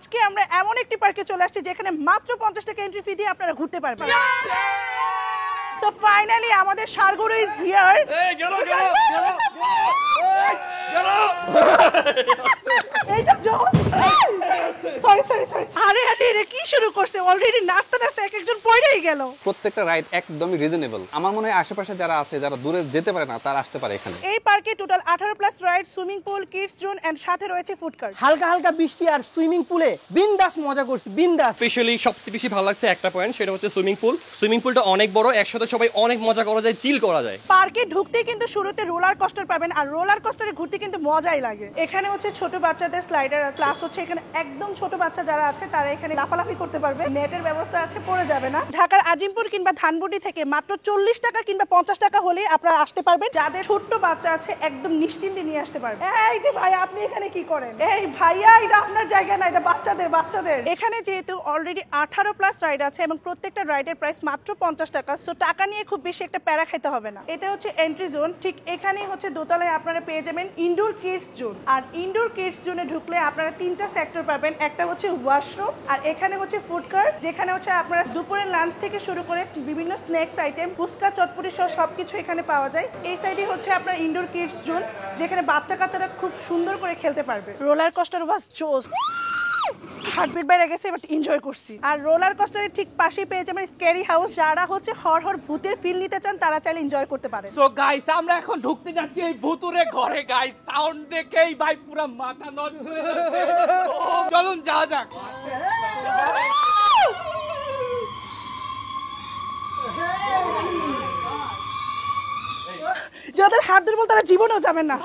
আজকে আমরা এমন একটি পার্কে চলে আসছি যেখানে মাত্র 50 টাকা এন্ট্রি ফি দিয়ে আপনারা ঘুরতে পারবেন। সো ফাইনালি আমাদের সারগুরু ইজ হিয়ার। এইটা জোস। Sorry sorry sorry. আরে আরে কি শুরু করছে? অলরেডি নাচতে নাচতে একজন পড়েই গেল। প্রত্যেকটা রাইড একদমই রিজনেবল। আমার মনে হয় আশেপাশে যারা আছে, যারা দূরে যেতে পারে না, তারা আসতে পারে এখানে। এই পার্কে total 18 plus ride, swimming pool, kids zone and সাথে রয়েছে ফুড কার্ট। হালকা হালকা বৃষ্টি আর সুইমিং পুলে বিন্দাস মজা করছি, বিন্দাস। স্পেশালি সবচেয়ে বেশি ভালো লাগছে একটা পয়েন্ট, সেটা হচ্ছে সুইমিং পুল। সুইমিং পুলটা অনেক বড়, একসাথে সবাই অনেক মজা করা যায়, চিল করা যায়। পার্কে ঢুকতে কিন্তু শুরুতে রোলার কোস্টার পাবেন, আর রোলার কোস্টারে ঘুরতে কিন্তু মজাই লাগে। এখানে হচ্ছে ছোট বাচ্চাদের স্লাইডার আছে, প্লাস হচ্ছে এখানে একদম ছোট বাচ্চা যারা আছে তারা এখানে লাফালাফি করতে পারবে, নেটের ব্যবস্থা আছে, পড়ে যাবে না। ঢাকার আজিমপুর কিংবা ধানবুটি থেকে মাত্র 40 টাকা কিংবা 50 টাকা হলে আপনারা আসতে পারবেন। যাদের ছোট্ট বাচ্চা আছে একদম নিশ্চিন্তে নিয়ে আসতে পারবেন। এই যে ভাই, আপনি এখানে কি করেন? এই ভাইয়া, এটা আপনার জায়গা না, এটা বাচ্চাদের। এখানে যেহেতু অলরেডি 18 প্লাস রাইড আছে এবং প্রত্যেকটা রাইডের প্রাইস মাত্র 50 টাকা, সো টাকা নিয়ে খুব বেশি একটা প্যারা খেতে হবে না। এটা হচ্ছে এন্ট্রি জোন। ঠিক এখানেই হচ্ছে দোতলায় আপনারা পেয়ে যাবেন ইনডোর কিডস জোন। আর ইনডোর কিডস জোনে ঢুকলে আপনারা 3টা সেক্টর পাবেন। একটা হচ্ছে ওয়াশরুম, আর এখানে হচ্ছে ফুড কার্ট, যেখানে হচ্ছে আপনারা দুপুরের লাঞ্চ থেকে শুরু করে বিভিন্ন স্ন্যাক্স আইটেম, ফুচকা, চটপটি সহ সবকিছু এখানে পাওয়া যায়। এই সাইডে হচ্ছে আপনার ইনডোর কিডস জোন, যেখানে বাচ্চা কাচ্চারা খুব সুন্দর করে খেলতে পারবে। রোলার কোস্টার ওয়াজ জোস। হার্টবিট বেড়ে গেছে, বাট এনজয় করছি। আর রোলার কোস্টারের ঠিক পাশেই পেয়ে যাবেন স্ক্যারি হাউস। যারা হচ্ছে হর ভূতের ফিল নিতে চান তারা চাইলে এনজয় করতে পারে। সো গাইস, আমরা এখন ঢুকতে যাচ্ছি এই ভুতুরে ঘরে। গাইস, সাউন্ড দেখেই ভাই পুরো মাথা নষ্ট হয়ে যাচ্ছে। চলুন যাওয়া যাক। যাদের হাত দুর্বল তারা জীবনেও যাবেন না,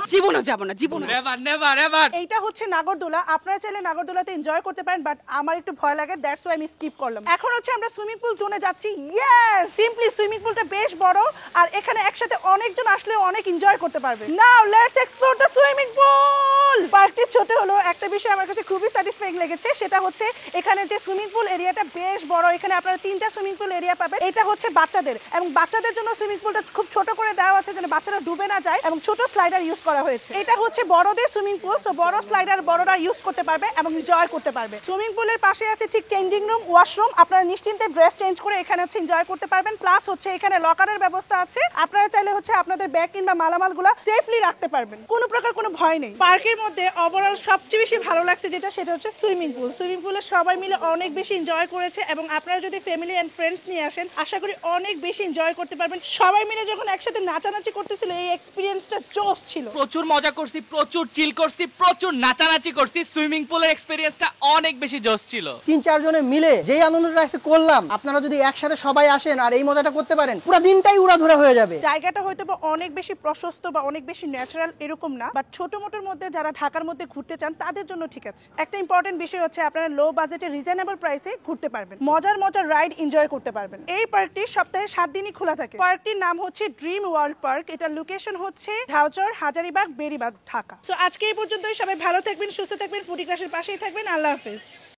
নেভার। এইটা হচ্ছে নাগরদোলা। আপনারা চাইলে নাগরদোলাতে এনজয় করতে পারেন, বাট আমার একটু ভয় লাগে, দ্যাটস ওয়াই আমি স্কিপ করলাম। এখন হচ্ছে আমরা সুইমিং পুল জোনে যাচ্ছি। ইয়েস, সিম্পলি সুইমিং পুলটা বেশ বড়, আর এখানে একসাথে অনেকজন আসলে অনেক এনজয় করতে পারবে। Now let's explore the swimming pool. পার্কটি ছোট হলো, একটা বিষয় আমার কাছে খুবই স্যাটিসফাইং লেগেছে, সেটা হচ্ছে এখানে যে সুইমিং পুল এরিয়াটা বেশ বড়। এখানে আপনারা 3টা সুইমিং পুল এরিয়া পাবেন। এটা হচ্ছে বাচ্চাদের, এবং বাচ্চাদের জন্য সুইমিং পুলটা খুব ছোট করে দেওয়া আছে যেন বাচ্চারা ডুবে না যায়, এবং ছোট স্লাইডার ইউজ করা হয়েছে। এটা হচ্ছে বড়দের সুইমিং পুল, সো বড় স্লাইডার বড়রা ইউজ করতে পারবে এবং এনজয় করতে পারবে। সুইমিং পুলের পাশে আছে ঠিক চেঞ্জিং রুম, ওয়াশরুম। আপনারা নিশ্চিন্তে ড্রেস চেঞ্জ করে এখানে হচ্ছে এনজয় করতে পারবেন। প্লাস হচ্ছে এখানে লকারের ব্যবস্থা আছে, আপনারা চাইলে হচ্ছে আপনাদের ব্যাগ কিংবা মালামালগুলো সেফলি রাখতে পারবেন, কোনো প্রকার কোনো ভয় নেই। পার্কের মধ্যে ওভারঅল সবচেয়ে বেশি ভালো লাগছে সেটা হচ্ছে সুইমিং পুল। সুইমিং পুলে সবাই মিলে অনেক বেশি এনজয় করেছে, এবং আপনারা যদি ফ্যামিলি এন্ড ফ্রেন্ডস নিয়ে আসেন আশা করি অনেক বেশি এনজয় করতে পারবেন। সবাই মিলে যখন একসাথে নাচানাচি করতেছিল, এই এক্সপেরিয়েন্সটা জোস ছিল। প্রচুর মজা করছি, প্রচুর চিল করছি, প্রচুর নাচানাচি করছি। সুইমিং পুলের এক্সপেরিয়েন্সটা অনেক বেশি জোস ছিল। 3-4 জনে মিলে যেই আনন্দটা আজকে করলাম, আপনারা যদি একসাথে সবাই আসেন আর এই মজাটা করতে পারেন, পুরো দিনটাই উড়াধুরা হয়ে যাবে। জায়গাটা হয়তো বা অনেক বেশি প্রশস্ত বা অনেক বেশি ন্যাচারাল এরকম না, বাট ছোট মোটোর মধ্যে যারা ঢাকার মধ্যে ঘুরতে চান তাদের জন্য ঠিক আছে। একটা ইম্পর্টেন্ট বিষয় হচ্ছে আপনারা লো বাজেটে রিজনেবল প্রাইসে ঘুরতে পারবেন, মজার রাইড এনজয় করতে পারবেন। এই পার্কটি সপ্তাহে 7 দিনই খোলা থাকে। পার্কটির নাম হচ্ছে ড্রিম ওয়ার্ল্ড পার্ক। এটা লোকেশন হচ্ছে ঢাউচর, হাজারীবাগ, বেড়িবাঁধ, ঢাকা। সো আজকে এই পর্যন্তই। সবাই ভালো থাকবেন, সুস্থ থাকবেন, ফুডি ক্লাসের পাশেই থাকবেন। আল্লাহ হাফেজ।